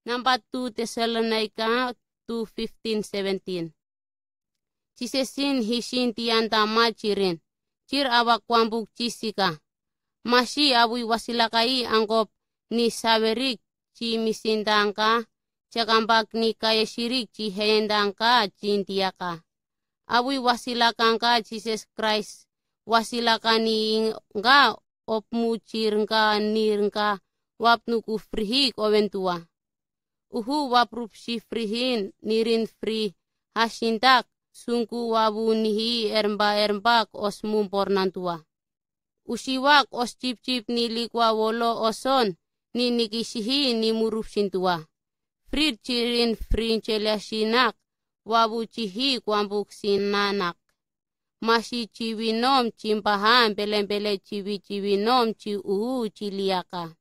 Number 2 Thessalonica 2:15-17. Cisesin hisin tianta macirin. Cir awak kwambuk cisika. Masih abui wasilakai angkop ni sawerik ci misindangka. Cakambak ni kaya syirik ci hendangka cintiaka. Abui wasilakangka Jesus Christ. Wasilakani nga opmu cirngka nirngka wapnuku frihik owentua. Uhu waprup si frihin nirin frih hasintak. Sungku wabu nihi ermbak os mumpornantua. Usiwak os cip-cip ni likwa wolo oson ni nikisihi ni murup sintua. Frid cirin frin celiasinak wabu cihi kwambuk sinanak. Masih ciwinom cimpahan pele-pele ciwi-ciwinom ci uhu ciliaka.